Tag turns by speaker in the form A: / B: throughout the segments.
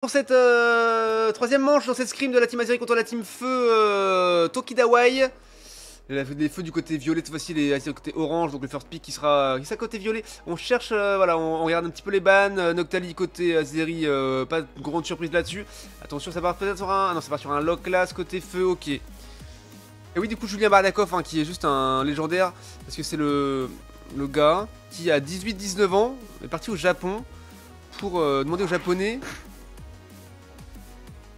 A: Pour cette troisième manche dans cette scrim de la team Azeri contre la team Feu Tokidawai. Les feux du côté violet, cette fois-ci les Azeri du côté orange, donc le first pick qui sera côté violet. On cherche, voilà, on regarde un petit peu les bans. Noctali côté Azeri, pas de grande surprise là-dessus. Attention, ça part peut-être sur un. Non, ça part sur un lock class côté feu, ok. Et oui, du coup, Julien Bardakov, hein, qui est juste un légendaire, parce que c'est le gars qui a 18-19 ans, est parti au Japon pour demander aux Japonais.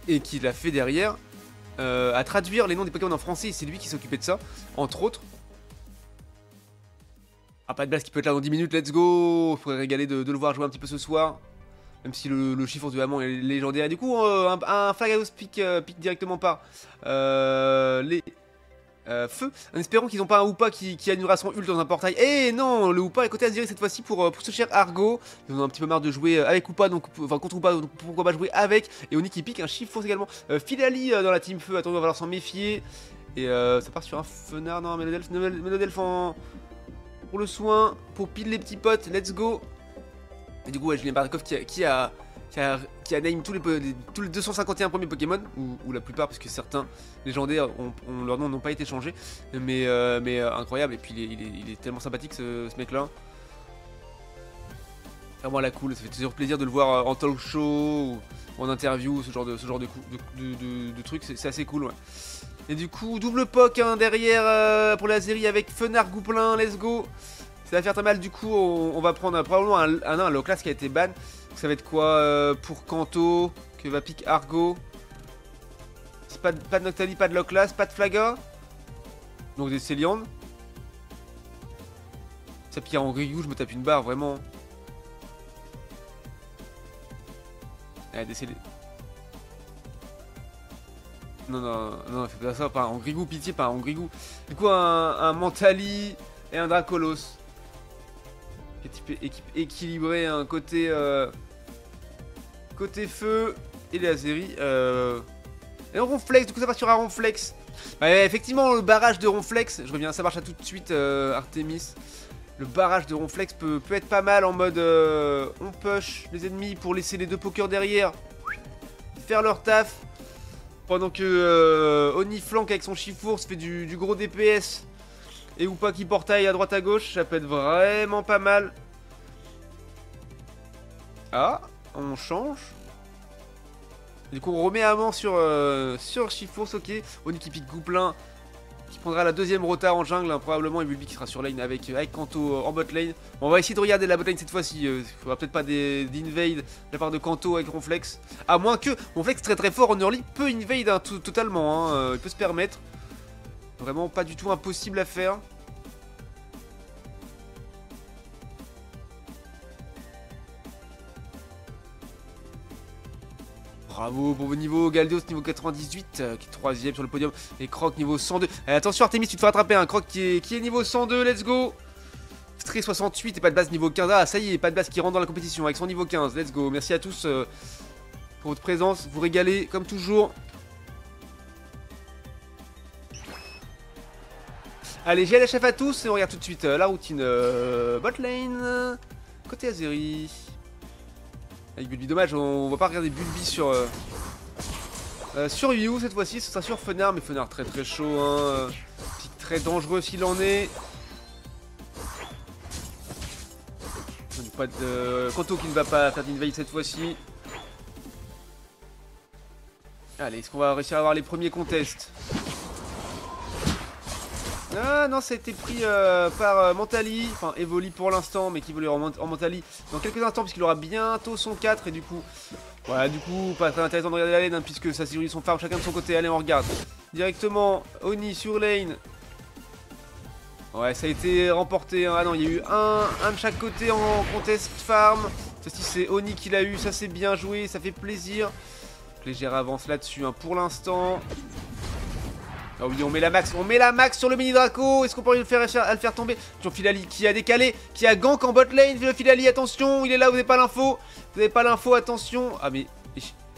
A: Et qui l'a fait derrière à traduire les noms des Pokémon en français, et c'est lui qui s'occupait de ça, entre autres. Ah, pas de blast qui peut être là dans 10 minutes, let's go. Faudrait régaler de le voir jouer un petit peu ce soir. Même si le chiffre de Hamon est légendaire. Et du coup, un Flagados pique directement par les feux. En espérant qu'ils n'ont pas un Hoopa qui annulera son ult dans un portail. Et non, le Hoopa est côté Azeri cette fois-ci pour ce cher Argo. Ils en ont un petit peu marre de jouer avec Hoopa, donc, enfin contre Hoopa, donc pourquoi pas jouer avec. Et Oni qui pique un chiffre force également. Filali dans la team feu, attendez, on va falloir s'en méfier. Et ça part sur un Fenard, non, Mélodelph pour le soin, pour pile les petits potes, let's go. Et du coup, ouais, Julien Bardakov qui a name tous les 251 premiers Pokémon, ou la plupart, parce que certains légendaires, leurs noms n'ont pas été changés, mais incroyable, et puis il est tellement sympathique ce mec-là. Vraiment à la cool, ça fait toujours plaisir de le voir en talk show, ou en interview, ce genre de trucs, c'est assez cool, ouais. Et du coup, double POC hein, derrière pour la série avec Fenard Gouplin, let's go. Ça va faire très mal, du coup, on va prendre probablement un low class qui a été ban. Ça va être quoi pour Kanto, que va pick Argo. Pas de Noctali, pas de low class, pas de Flaga. Donc des Céliandes. Ça pique en Ryu, je me tape une barre, vraiment. Allez, décédé. Non, fais pas ça, pas un Grigou, pitié, pas un Grigou. Du coup, un Mentali et un Dracolos. Équipe équilibrée, un côté feu et les Azeri. Et un Ronflex, du coup ça va sur un Ronflex. Ouais, effectivement, le barrage de Ronflex, je reviens, ça marche à tout de suite, Artemis. Le barrage de Ronflex peut être pas mal en mode on push les ennemis pour laisser les deux pokers derrière faire leur taf. Pendant que Oni flank avec son Chifour se fait du gros DPS. Et ou pas qui portaille à droite à gauche, ça peut être vraiment pas mal. Ah, on change. Du coup on remet Amant sur Chifour, ok. Oni qui pique Gouplin, qui prendra la deuxième rota en jungle, hein, probablement, et Bulbi qui sera sur lane avec Kanto en bot lane. Bon, on va essayer de regarder la bot lane cette fois-ci, il faudra peut-être pas d'invade de la part de Kanto avec Ronflex. À moins que Ronflex très fort en early peut invade hein, totalement, hein, il peut se permettre. Vraiment pas du tout impossible à faire. Bravo pour vos niveaux, Galdeos niveau 98 qui est 3ème sur le podium et Croc niveau 102. Allez, attention Artemis, tu te fais rattraper un Croc qui est niveau 102, let's go. Stray 68 et pas de base niveau 15. Ah ça y est, pas de base qui rentre dans la compétition avec son niveau 15, let's go. Merci à tous pour votre présence, vous régalez comme toujours. Allez, GLHF à tous et on regarde tout de suite la routine bot lane côté Azeri. Avec Bulbi, dommage, on va pas regarder Bulbi sur Yu cette fois-ci, ce sera sur Fenard, mais Fenard très chaud, hein, pique très dangereux s'il en est. Pas de Kanto qui ne va pas faire d'invade cette fois-ci. Allez, est-ce qu'on va réussir à avoir les premiers contests? Ah non, ça a été pris par Mentali, enfin Evoli pour l'instant, mais qui évolue en Mentali dans quelques instants, puisqu'il aura bientôt son 4, et du coup, voilà, pas très intéressant de regarder la lane, hein, puisque ça sécurise son farm chacun de son côté. Allez, on regarde directement Oni sur lane. Ouais, ça a été remporté, hein. Ah non, il y a eu un de chaque côté en contest farm. Ceci c'est Oni qui l'a eu, ça c'est bien joué, ça fait plaisir. Légère avance là-dessus, hein, pour l'instant. Ah oui, on met la max sur le mini Draco. Est-ce qu'on pourrait le faire tomber? Sur Filali qui a décalé, qui a gank en bot lane. Filali, attention, il est là, vous n'avez pas l'info. Vous n'avez pas l'info, attention. Ah mais,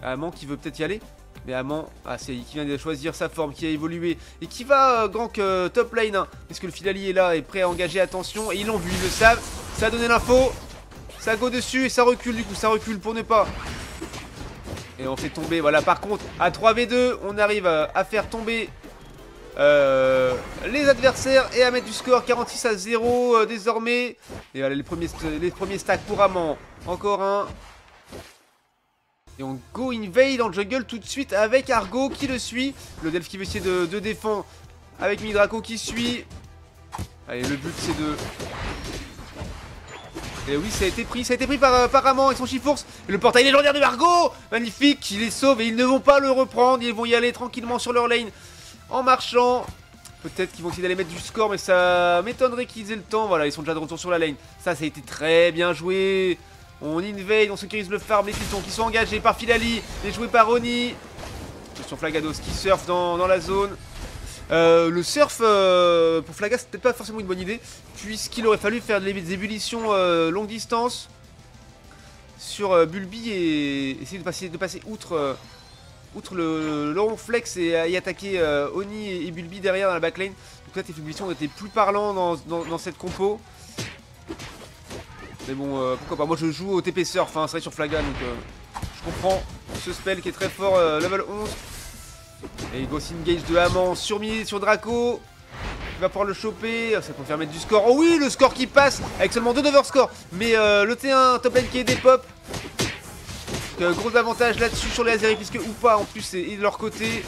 A: Amant qui veut peut-être y aller. Mais Amant, ah c'est qui vient de choisir sa forme, qui a évolué. Et qui va gank top lane. Hein, parce que le Filali est là, est prêt à engager, attention. Et ils l'ont vu, ils le savent. Ça a donné l'info. Ça go dessus et ça recule du coup, ça recule pour ne pas Et on fait tomber, voilà, par contre, à 3v2, on arrive à faire tomber les adversaires et à mettre du score 46-0 désormais. Et voilà, les premiers stacks pour Amant. Encore un. Et on go invade dans le jungle tout de suite avec Argo qui le suit. Le Delph qui veut essayer de défendre avec Midraco qui suit. Allez, le but c'est de... Et oui, ça a été pris par Amant avec son Chifours. Et le portail légendaire de Argo, magnifique, il les sauve et ils ne vont pas le reprendre. Ils vont y aller tranquillement sur leur lane en marchant. Peut-être qu'ils vont essayer d'aller mettre du score, mais ça m'étonnerait qu'ils aient le temps. Voilà, ils sont déjà de retour sur la lane. Ça a été très bien joué. On invade, on sécurise le farm, les pitons qui sont engagés par Filali, les joués par Oni. Sur Flagados qui surfe dans la zone. Le surf pour Flaga c'est peut-être pas forcément une bonne idée, puisqu'il aurait fallu faire des ébullitions longue distance sur Bulby et essayer de passer outre le long flex et attaquer Oni et Bulby derrière dans la backline. Donc là tes ébullitions étaient plus parlants dans cette compo. Mais bon, pourquoi pas, moi je joue au TP surf, hein, c'est vrai sur Flaga, donc je comprends ce spell qui est très fort, level 11. Et Ghost Engage de Amant sur Draco. Il va pouvoir le choper, ça peut faire mettre du score. Oh oui, le score qui passe avec seulement 2 d'overscore. Mais le T1 top lane qui est des pop. Gros avantage là-dessus sur les Azeri, puisque Upa en plus est de leur côté.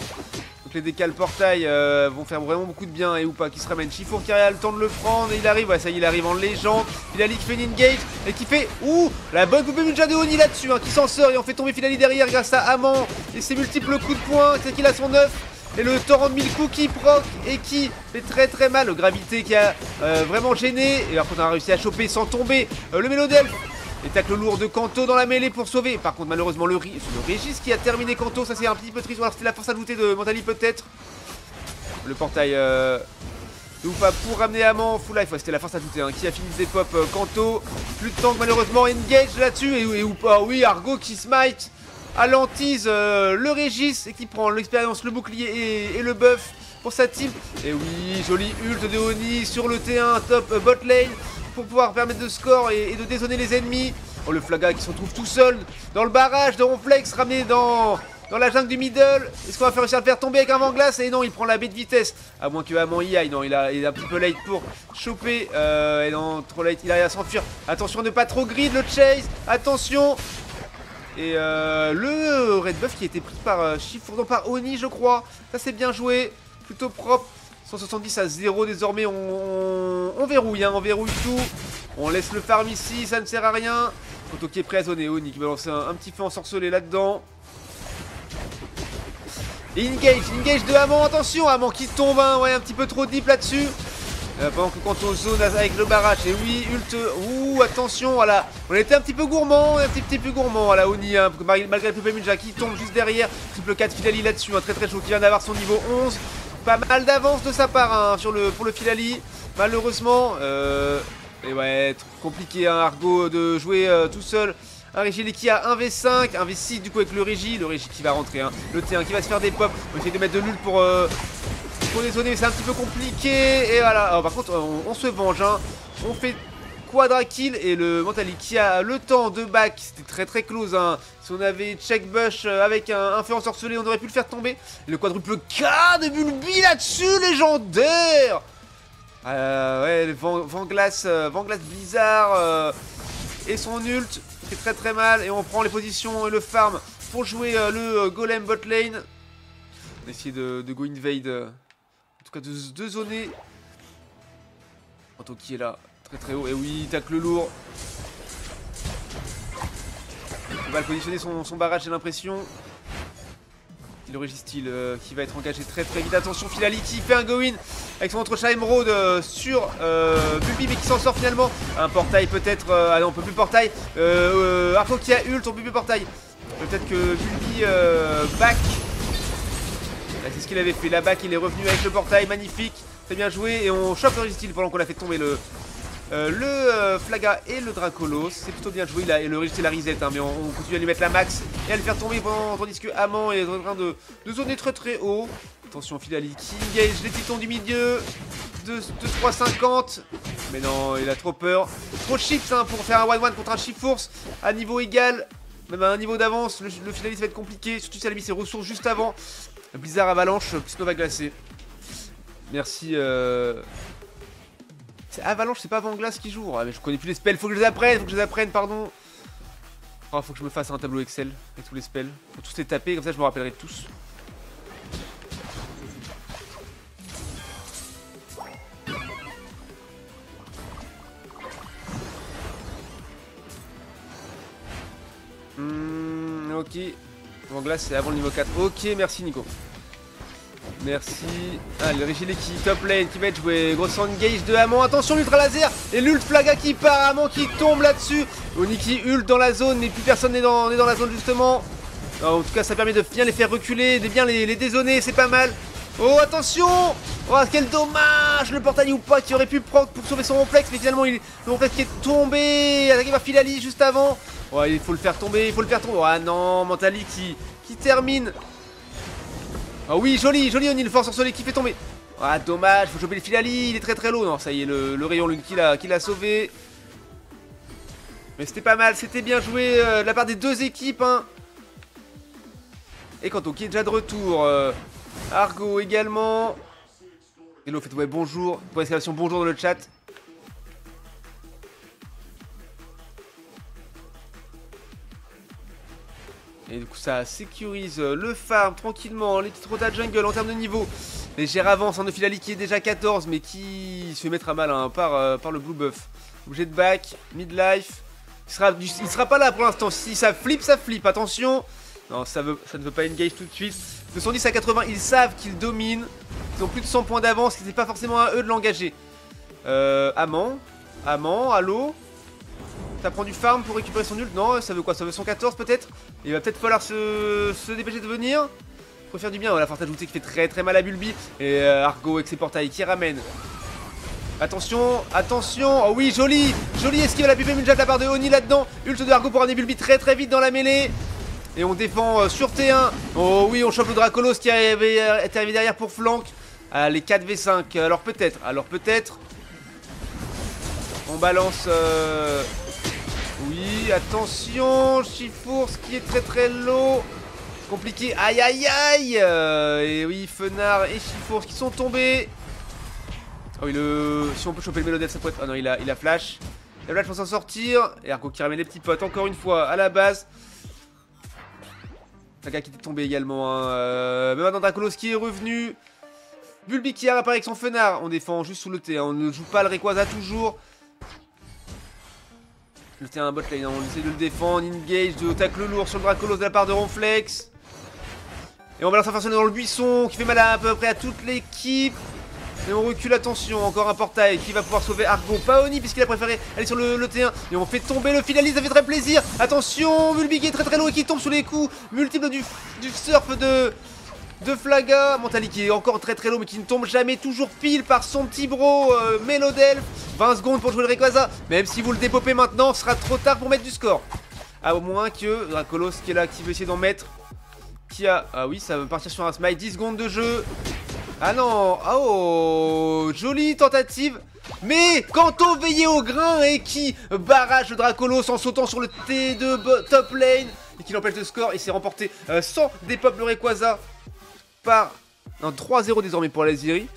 A: Donc les décals portail vont faire vraiment beaucoup de bien. Et Upa qui se ramène. Chifour qui a le temps de le prendre. Et il arrive, ouais, ça y est, il arrive en légende. Filali qui fait une engage. Et qui fait, ouh, la bonne poupée Ninja de Oni là-dessus, hein, qui s'en sort. Et on fait tomber Filali derrière grâce à Amant. Et ses multiples coups de poing. C'est qu'il a son 9. Et le torrent de 1000 coups qui proc et qui fait très très mal. Le Gravité qui a vraiment gêné. Et alors qu'on a réussi à choper sans tomber le Mélodelph. Et tacle lourd de Kanto dans la mêlée pour sauver. Par contre malheureusement le Régis qui a terminé Kanto. Ça c'est un petit peu triste. Alors c'était la force ajoutée de Mentali peut-être. Le portail ou pas pour ramener Amant full life. Ouais, c'était la force ajoutée hein, qui a fini des pop Kanto. Plus de tank malheureusement. Engage là-dessus. Et ou pas, oui, Argo qui smite. Alantise le Régis et qui prend l'expérience, le bouclier et le buff pour sa team. Et oui, joli ult de Oni sur le T1 top bot lane pour pouvoir permettre de score et de dézoner les ennemis. Oh, le Flaga qui se retrouve tout seul dans le barrage de Ronflex, ramené dans la jungle du middle. Est-ce qu'on va réussir à le faire tomber avec un vent glace? Et non, il prend la baie de vitesse. À moins que Amant y aille. Non, il est un petit peu late pour choper. Et non, trop late, il arrive à s'enfuir. Attention, ne pas trop grid le chase. Attention. Et le red buff qui a été pris par Chifourdon, par Oni, je crois. Ça, c'est bien joué. Plutôt propre. 170-0 désormais, on verrouille, hein, on verrouille tout. On laisse le farm ici, ça ne sert à rien. Koto qui est prêt à zoner, Oni qui va lancer un petit feu ensorcelé là-dedans. Et engage de Amant, attention, Amant qui tombe, hein, ouais, un petit peu trop deep là-dessus. Pendant que Kanto zone avec le barrage, et oui, ult, ouh, attention, voilà. On était un petit peu gourmand, un petit peu gourmand, voilà, Oni, hein, malgré le Poupée Ninja qui tombe juste derrière. Triple 4 Filali là-dessus, un très très chaud qui vient d'avoir son niveau 11. Pas mal d'avance de sa part hein, pour le Filali, malheureusement. Et ouais, compliqué hein, Argo de jouer tout seul. Un Régie qui a 1v5, 1v6 du coup avec le Régie qui va rentrer, hein. Le T1 qui va se faire des pops. On essaie de mettre de l'ult pour dézoner, mais c'est un petit peu compliqué. Et voilà, alors, par contre on se venge, hein. On fait quadra kill et le Mentali qui a le temps de back, c'était très très close hein. Si on avait check bush avec un feu ensorcelé, on aurait pu le faire tomber. Et le quadruple K de Bulby là-dessus, légendaire. Ouais, le vent glace Blizzard et son ult fait très très mal. Et on prend les positions et le farm pour jouer le golem bot lane. On essaie de go invade, en tout cas de zoner. Anto qui est là, très très haut, et oui, tacle lourd. Il va positionner son barrage, j'ai l'impression. Il le Régis-t-il qui va être engagé très très vite. Attention, Filali qui fait un go-in avec son entrechat émeraude sur Bulby, mais qui s'en sort finalement. Un portail peut-être, ah non, on peut plus portail. Arco qui a ult, on peut plus portail. Peut-être que Bulby back. C'est ce qu'il avait fait, la back, il est revenu avec le portail, magnifique. Très bien joué, et on chope le Régis-t-il pendant qu'on a fait tomber le Flaga et le Dracolos. C'est plutôt bien joué là, et le Régis-t-il la reset, hein, mais on continue à lui mettre la max et à le faire tomber tandis que Amant est en train de zoner très très haut. Attention, Filali qui engage les titans du milieu de 3,50. Mais non, il a trop peur. Trop chips hein, pour faire un 1-1 contre un Chifours à niveau égal. même à un niveau d'avance, le finaliste va être compliqué, surtout si elle a mis ses ressources juste avant. Blizzard Avalanche, plus Nova glacé. Merci. C'est Avalanche, c'est pas Vanglace qui joue. Ah, mais je connais plus les spells, faut que je les apprenne, pardon. Oh, faut que je me fasse un tableau Excel avec tous les spells. Faut tous les taper, comme ça je me rappellerai de tous. Ok. Vanglace c'est avant le niveau 4. Ok, merci Nico. Merci. Ah, le Régilé qui top lane, qui va être joué. Grosse engage de Amon. Attention, l'ultra laser. Et l'ult flaga qui part. Amon qui tombe là-dessus. Oniki ult dans la zone. Mais plus personne n'est dans la zone, justement. En tout cas, ça permet de bien les faire reculer, de bien les dézoner. C'est pas mal. Oh, attention. Oh, quel dommage. Le portail ou pas qui aurait pu prendre pour sauver son Ronflex. Mais finalement, le Ronflex qui est tombé. Attaqué par Filali juste avant. Oh, il faut le faire tomber. Oh, ah non, Mentali qui termine. Ah oui, joli Oni, le force ensoleillé qui fait tomber. Ah dommage, faut choper le Filali, il est très low. Non, ça y est, le rayon lune qui l'a sauvé. Mais c'était pas mal, c'était bien joué de la part des deux équipes. Hein. Et Kanto qui est déjà de retour. Argo également. Hello, faites ouais bonjour. Pour l'exclamation bonjour dans le chat. Et du coup ça sécurise le farm tranquillement, les petites rotas jungle en termes de niveau. Légère avance, de Filali qui est déjà 14 mais qui se fait mettre à mal hein, par le blue buff. Obligé de back, midlife. Il sera pas là pour l'instant, si ça flippe, attention. Non, ça ne veut pas engage tout de suite. 210 à 80, ils savent qu'ils dominent. Ils ont plus de 100 points d'avance, c'est pas forcément à eux de l'engager. Amant, allô. Ça prend du farm pour récupérer son ult. Non, ça veut quoi? Ça veut 114 peut-être. Il va peut-être falloir se dépêcher de venir. Faut faire du bien. Voilà, force ajoutée qui fait très mal à Bulbi. Et Argo avec ses portails qui ramène. Attention. Oh oui, joli esquive à la pupée Munja de la part de Oni là-dedans. Ult de Argo pour ramener Bulbi très vite dans la mêlée. Et on défend sur T1. Oh oui, on chope le Dracolos qui était arrivé derrière pour flank. Allez, 4v5. Alors peut-être. On balance... Oui, attention, Chifours qui est très low. Compliqué, aïe. Et oui, Fenard et Chifours qui sont tombés. Oh oui, si on peut choper le Mélodel, ça pourrait être... Oh non, il a flash. Il a flash pour s'en sortir. Et Argo qui ramène les petits potes encore une fois à la base. Saga qui était tombé également. Hein. Mais maintenant Dracolos qui est revenu. Bulbi qui apparaît avec son Fenard. On défend juste sous le T, hein. On ne joue pas le Rayquaza toujours. Le T1 bot lane, on essaie de le défendre, engage, de tacle lourd sur le Dracolos de la part de Ronflex. Et on balance un farçonné dans le buisson qui fait mal à peu près à toute l'équipe. Et on recule, attention, encore un portail qui va pouvoir sauver Argo. Pas Oni puisqu'il a préféré aller sur le T1. Et on fait tomber le Filali, ça fait très plaisir. Attention, Bulbi qui est très low et qui tombe sous les coups multiples du surf de Flaga. Mentali qui est encore très low mais qui ne tombe jamais, toujours pile par son petit bro Mélodel. 20 secondes pour jouer le Rayquaza. Même si vous le dépopez maintenant, ce sera trop tard pour mettre du score. À moins que Dracolos qui est là, qui veut essayer d'en mettre. Ah oui, ça veut partir sur un smite. 10 secondes de jeu. Ah non. Oh, jolie tentative. Mais Kanto veillé au grain et qui barrage le Dracolos en sautant sur le T2 top lane. Et qui l'empêche de score. Et s'est remporté sans dépop le Rayquaza. Par un 3-0 désormais pour l'Aziri.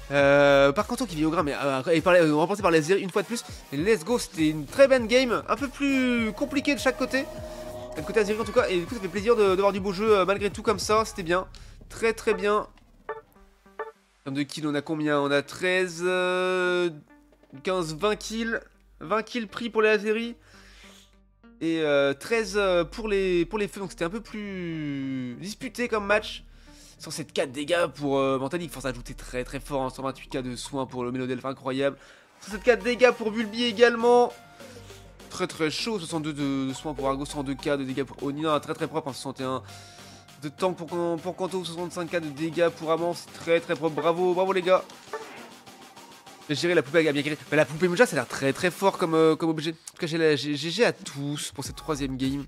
A: Par Kanto qui vit au grain, mais remporté par l'Aziri une fois de plus. Et let's go, c'était une très bonne game, un peu plus compliquée de chaque côté. De côté Aziri en tout cas, et du coup ça fait plaisir de voir du beau jeu malgré tout comme ça, c'était bien. Très bien. En termes de kills, on a combien? On a 13, 15, 20 kills. 20 kills pris pour les Aziri. Et 13 pour les feux, donc c'était un peu plus disputé comme match. 107k de dégâts pour Mentali, force ajoutée très fort, hein, 128k de soins pour le Mélodel, incroyable. 107k de dégâts pour Bulbi également. Très chaud, 62 de soins pour Argo, 102k de dégâts pour Oni, très propre, hein, 61 de tank pour Kanto, 65k de dégâts pour Amon, c'est très propre, bravo les gars. J'ai géré la poupée a bien géré. Mais la poupée Muja ça a l'air très fort comme objet. En tout cas GG à tous pour cette 3ème game.